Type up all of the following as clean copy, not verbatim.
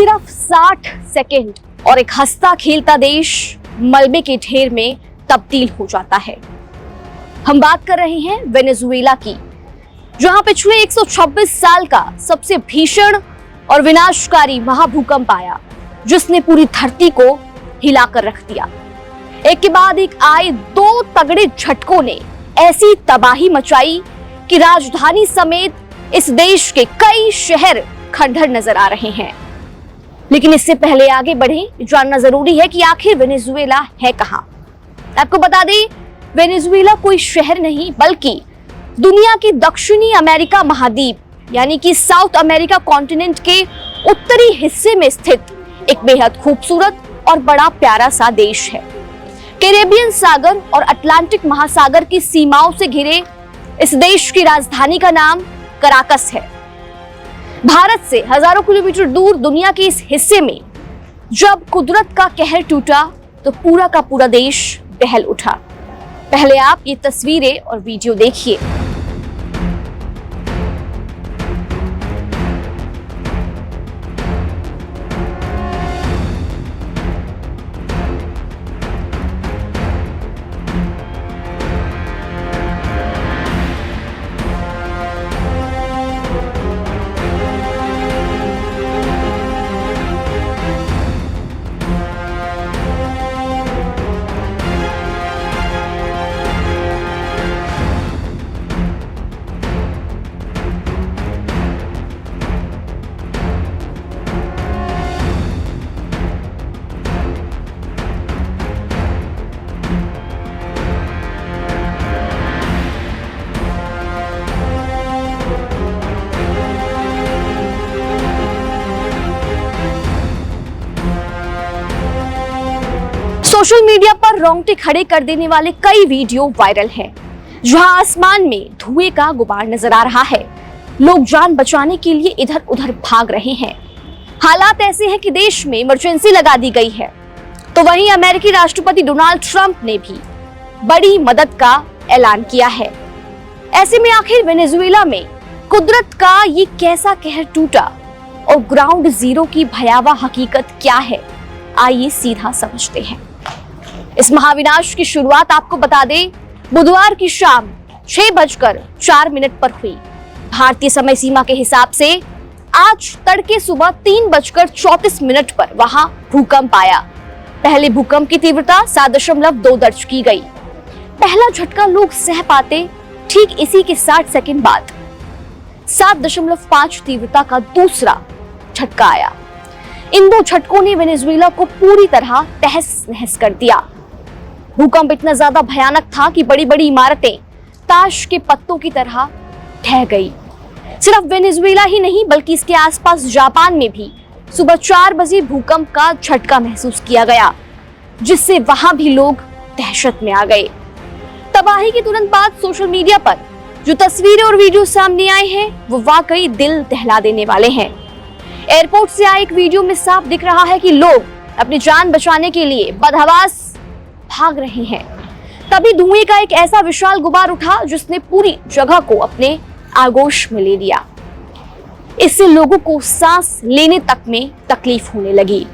सिर्फ 60 सेकंड और एक हंसता खेलता देश मलबे के ढेर में तब्दील हो जाता है। हम बात कर रहे हैं वेनेजुएला की, जहां पिछले 126 साल का सबसे भीषण और विनाशकारी महाभूकंप आया, जिसने पूरी धरती को हिलाकर रख दिया। एक के बाद एक आए दो तगड़े झटकों ने ऐसी तबाही मचाई कि राजधानी समेत इस देश के कई शहर खंडहर नजर आ रहे हैं। लेकिन इससे पहले आगे बढ़े, जानना जरूरी है कि आखिर वेनेजुएला है कहां। आपको बता दें, वेनेजुएला कोई शहर नहीं बल्कि दुनिया के दक्षिणी अमेरिका महाद्वीप यानी कि साउथ अमेरिका कॉन्टिनेंट के उत्तरी हिस्से में स्थित एक बेहद खूबसूरत और बड़ा प्यारा सा देश है। कैरेबियन सागर और अटलांटिक महासागर की सीमाओं से घिरे इस देश की राजधानी का नाम कराकस है। भारत से हजारों किलोमीटर दूर दुनिया के इस हिस्से में जब कुदरत का कहर टूटा तो पूरा का पूरा देश दहल उठा। पहले आप ये तस्वीरें और वीडियो देखिए। सोशल मीडिया पर रोंगटे खड़े कर देने वाले कई वीडियो वायरल हैं, जहां आसमान में धुएं का गुबार नजर आ रहा है। लोग जान बचाने के लिए इधर उधर भाग रहे हैं। हालात ऐसे हैं कि देश में इमरजेंसी लगा दी गई है। तो वहीं अमेरिकी राष्ट्रपति डोनाल्ड ट्रंप ने भी बड़ी मदद का ऐलान किया है। ऐसे में आखिर वेनेजुएला में कुदरत का ये कैसा कहर टूटा और ग्राउंड जीरो की भयावह हकीकत क्या है, आइए सीधा समझते हैं। इस महाविनाश की शुरुआत आपको बता दें, बुधवार की शाम 6:04 पर हुई। भारतीय समय सीमा के हिसाब से आज तड़के सुबह 3:34 पर वहां भूकंप आया। पहले भूकंप की तीव्रता 7.2 दर्ज की गई। पहला झटका लोग सह पाते, ठीक इसी के 60 सेकंड बाद 7.5 तीव्रता का दूसरा झटका आया। इन दो झटकों ने वेनेजुएला को पूरी तरह तहस नहस कर दिया। भूकंप इतना ज्यादा भयानक था कि बड़ी बड़ी इमारतें ताश के पत्तों की तरह ढह गई। सिर्फ वेनेजुएला ही नहीं बल्कि इसके आसपास जापान में भी सुबह 4 बजे भूकंप का झटका महसूस किया गया, जिससे वहां भी लोग दहशत में आ गए। तबाही के तुरंत बाद सोशल मीडिया पर जो तस्वीरें और वीडियो सामने आए हैं वो वाकई दिल दहला देने वाले हैं। एयरपोर्ट से आए एक वीडियो में साफ दिख रहा है कि लोग अपनी जान बचाने के लिए बदहवास भाग रहे हैं। तभी धुएं का एक ऐसा विशाल गुबार उठा जिसने पूरी जगह को अपने आगोश में ले लिया। इससे लोगों को सांस लेने तक में तकलीफ होने लगी।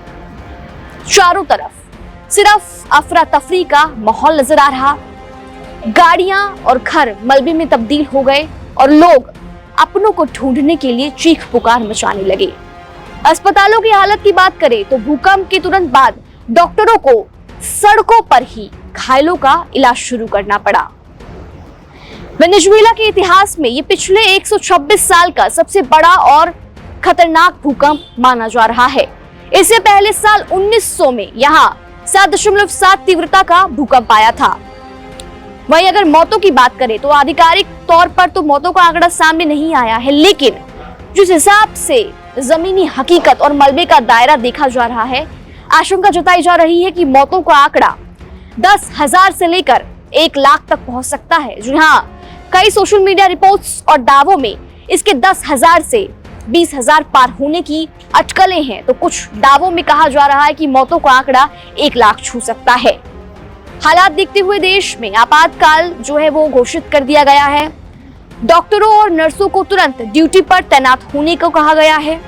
चारों तरफ सिर्फ अफरा तफरी का माहौल नजर आ रहा। गाड़ियां और घर मलबे में तब्दील हो गए और लोग अपनों को ढूंढने के लिए चीख पुकार मचाने लगे। अस्पतालों की हालत की बात करें तो भूकंप के तुरंत बाद डॉक्टरों को सड़कों पर ही घायलों का इलाज शुरू करना पड़ा। वेनेजुएला के इतिहास में ये पिछले 126 साल का सबसे बड़ा और खतरनाक भूकंप माना जा रहा है। इससे पहले साल 1900 में यहाँ 7.7 तीव्रता का भूकंप आया था। वहीं अगर मौतों की बात करें तो आधिकारिक तौर पर तो मौतों का आंकड़ा सामने नहीं आया है, लेकिन जिस हिसाब से जमीनी हकीकत और मलबे का दायरा देखा जा रहा है, आशंका जताई जा रही है कि मौतों का आंकड़ा 10,000 से लेकर 1 लाख तक पहुंच सकता है। जी हाँ, कई सोशल मीडिया रिपोर्ट्स और दावों में इसके 10,000 से 20,000 पार होने की अटकलें हैं, तो कुछ दावों में कहा जा रहा है कि मौतों का आंकड़ा 1 लाख छू सकता है। हालात देखते हुए देश में आपातकाल जो है वो घोषित कर दिया गया है। डॉक्टरों और नर्सों को तुरंत ड्यूटी पर तैनात होने को कहा गया है।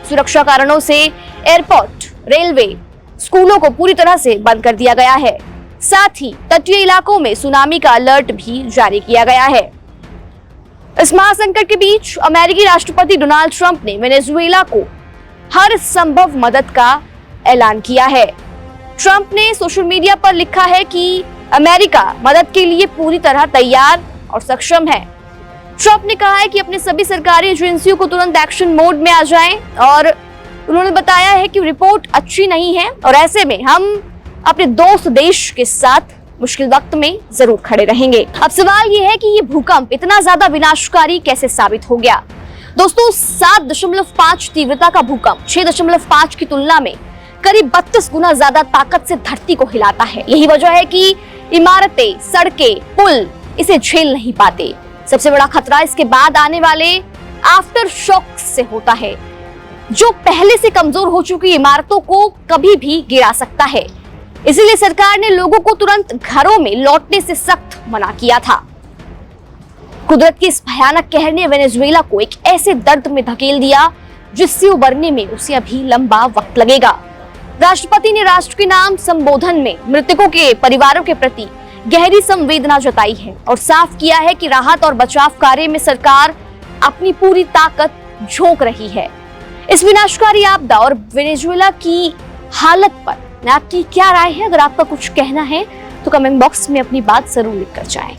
सुरक्षा कारणों से एयरपोर्ट, रेलवे, स्कूलों को पूरी तरह से बंद कर दिया गया है। साथ ही तटीय इलाकों में सुनामी का अलर्ट भी जारी किया गया है। इस महासंकट के बीच अमेरिकी राष्ट्रपति डोनाल्ड ट्रंप ने वेनेजुएला को हर संभव मदद का ऐलान किया है। ट्रंप ने सोशल मीडिया पर लिखा है कि अमेरिका मदद के लिए पूरी तरह तैयार और सक्षम है। ट्रंप ने कहा है कि अपने सभी सरकारी एजेंसियों को तुरंत एक्शन मोड में आ जाएं और उन्होंने बताया है कि रिपोर्ट अच्छी नहीं है और ऐसे में हम अपने दोस्त देश के साथ मुश्किल वक्त में जरूर खड़े रहेंगे। अब सवाल ये है कि ये भूकंप इतना ज्यादा विनाशकारी कैसे साबित हो गया। दोस्तों 7.5 तीव्रता का भूकंप 6.5 की तुलना में करीब 32 गुना ज्यादा ताकत से धरती को हिलाता है। यही वजह है कि इमारतें, सड़कें, पुल इसे झेल नहीं पाते। सबसे बड़ा खतरा इसके बाद आने वाले आफ्टर शॉक से होता है, जो पहले से कमजोर हो चुकी इमारतों को कभी भी गिरा सकता है। इसीलिए सरकार ने लोगों को तुरंत घरों में लौटने से सख्त मना किया था। कुदरत की इस भयानक कहर ने वेनेजुएला को एक ऐसे दर्द में धकेल दिया जिससे उबरने में उसे अभी लंबा वक्त लगेगा। राष्ट्रपति ने राष्ट्र के नाम संबोधन में मृतकों के परिवारों के प्रति गहरी संवेदना जताई है और साफ किया है कि राहत और बचाव कार्य में सरकार अपनी पूरी ताकत झोंक रही है। इस विनाशकारी आपदा और वेनेजुएला की हालत पर आपकी क्या राय है? अगर आपका कुछ कहना है तो कमेंट बॉक्स में अपनी बात जरूर लिखकर जाएं।